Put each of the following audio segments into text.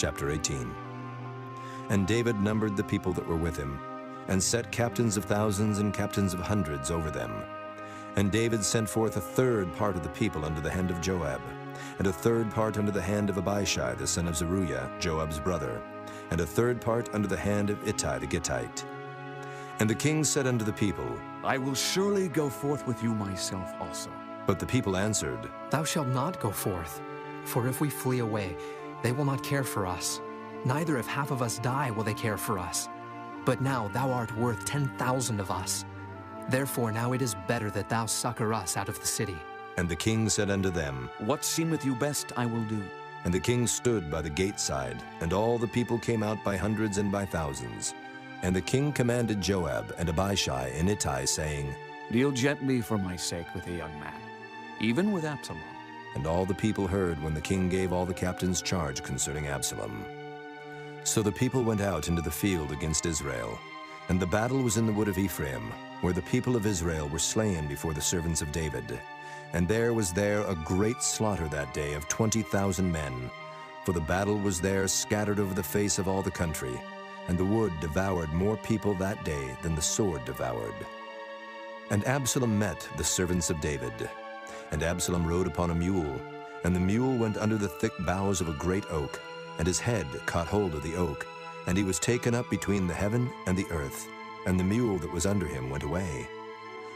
Chapter 18. And David numbered the people that were with him, and set captains of thousands and captains of hundreds over them. And David sent forth a third part of the people under the hand of Joab, and a third part under the hand of Abishai the son of Zeruiah, Joab's brother, and a third part under the hand of Ittai the Gittite. And the king said unto the people, I will surely go forth with you myself also. But the people answered, Thou shalt not go forth, for if we flee away, they will not care for us. Neither if half of us die will they care for us. But now thou art worth 10,000 of us. Therefore now it is better that thou succor us out of the city. And the king said unto them, What seemeth you best I will do. And the king stood by the gate side, and all the people came out by hundreds and by thousands. And the king commanded Joab and Abishai and Ittai, saying, Deal gently for my sake with the young man, even with Absalom. And all the people heard when the king gave all the captains charge concerning Absalom. So the people went out into the field against Israel, and the battle was in the wood of Ephraim, where the people of Israel were slain before the servants of David. And there was a great slaughter that day of 20,000 men, for the battle was there scattered over the face of all the country, and the wood devoured more people that day than the sword devoured. And Absalom met the servants of David. And Absalom rode upon a mule, and the mule went under the thick boughs of a great oak, and his head caught hold of the oak, and he was taken up between the heaven and the earth, and the mule that was under him went away.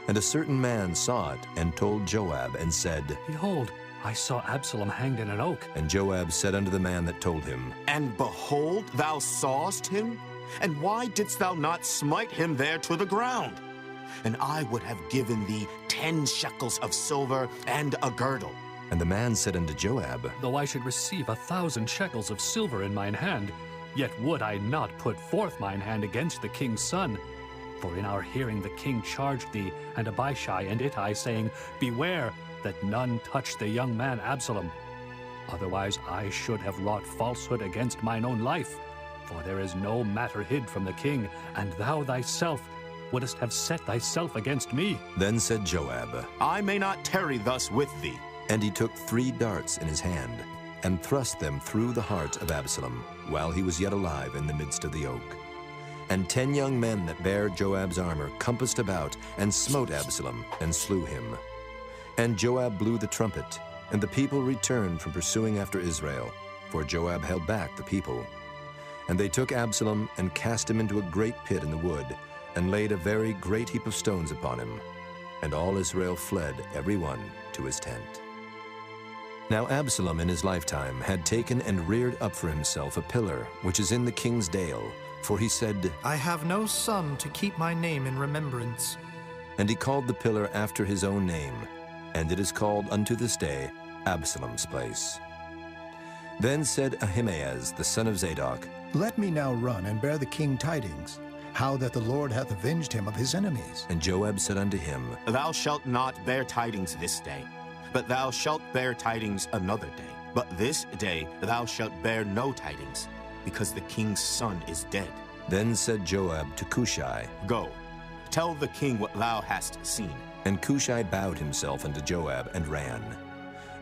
And a certain man saw it, and told Joab, and said, Behold, I saw Absalom hanged in an oak. And Joab said unto the man that told him, And behold, thou sawest him? And why didst thou not smite him there to the ground? And I would have given thee 10 shekels of silver and a girdle. And the man said unto Joab, Though I should receive 1,000 shekels of silver in mine hand, yet would I not put forth mine hand against the king's son. For in our hearing the king charged thee, and Abishai and Ittai, saying, Beware that none touch the young man Absalom. Otherwise I should have wrought falsehood against mine own life. For there is no matter hid from the king, and thou thyself wouldest have set thyself against me. Then said Joab, I may not tarry thus with thee. And he took 3 darts in his hand, and thrust them through the heart of Absalom, while he was yet alive in the midst of the oak. And 10 young men that bare Joab's armor compassed about, and smote Absalom, and slew him. And Joab blew the trumpet, and the people returned from pursuing after Israel, for Joab held back the people. And they took Absalom, and cast him into a great pit in the wood, and laid a very great heap of stones upon him. And all Israel fled, every one to his tent. Now Absalom in his lifetime had taken and reared up for himself a pillar, which is in the king's dale, for he said, I have no son to keep my name in remembrance. And he called the pillar after his own name, and it is called unto this day Absalom's place. Then said Ahimaaz the son of Zadok, Let me now run and bear the king tidings, how that the Lord hath avenged him of his enemies. And Joab said unto him, Thou shalt not bear tidings this day, but thou shalt bear tidings another day. But this day thou shalt bear no tidings, because the king's son is dead. Then said Joab to Cushai, Go, tell the king what thou hast seen. And Cushai bowed himself unto Joab and ran.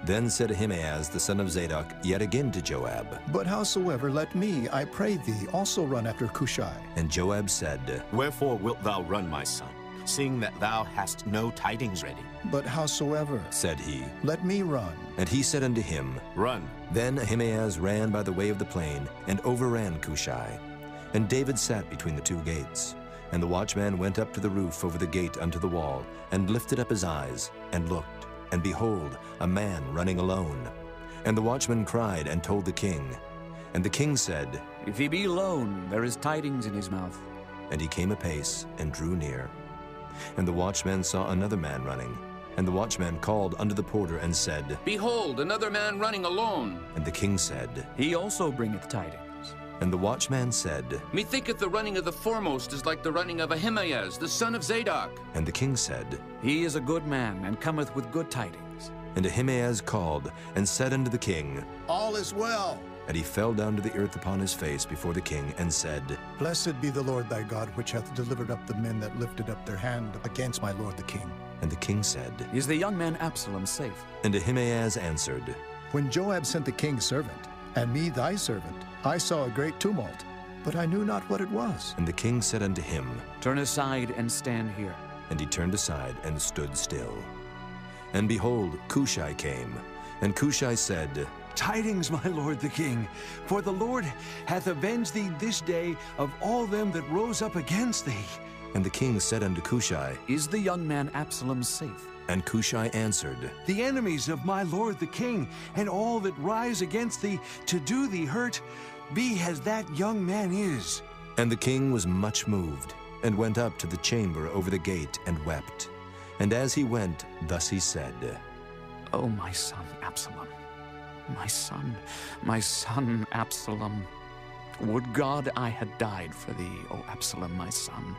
Then said Ahimaaz the son of Zadok yet again to Joab, But howsoever, let me, I pray thee, also run after Cushai. And Joab said, Wherefore wilt thou run, my son, seeing that thou hast no tidings ready? But howsoever, said he, let me run. And he said unto him, Run. Then Ahimaaz ran by the way of the plain, and overran Cushai. And David sat between the 2 gates. And the watchman went up to the roof over the gate unto the wall, and lifted up his eyes, and looked. And behold, a man running alone. And the watchman cried and told the king. And the king said, If he be alone, there is tidings in his mouth. And he came apace, and drew near. And the watchman saw another man running. And the watchman called unto the porter, and said, Behold, another man running alone. And the king said, He also bringeth tidings. And the watchman said, Methinketh the running of the foremost is like the running of Ahimaaz, the son of Zadok. And the king said, He is a good man, and cometh with good tidings. And Ahimaaz called, and said unto the king, All is well. And he fell down to the earth upon his face before the king, and said, Blessed be the Lord thy God, which hath delivered up the men that lifted up their hand against my lord the king. And the king said, Is the young man Absalom safe? And Ahimaaz answered, When Joab sent the king's servant, and me thy servant, I saw a great tumult, but I knew not what it was. And the king said unto him, Turn aside and stand here. And he turned aside and stood still. And behold, Cushai came. And Cushai said, Tidings, my lord the king, for the Lord hath avenged thee this day of all them that rose up against thee. And the king said unto Cushai, Is the young man Absalom safe? And Cushai answered, The enemies of my lord the king, and all that rise against thee to do thee hurt, be as that young man is. And the king was much moved, and went up to the chamber over the gate, and wept. And as he went, thus he said, O my son Absalom, my son Absalom. Would God I had died for thee, O Absalom, my son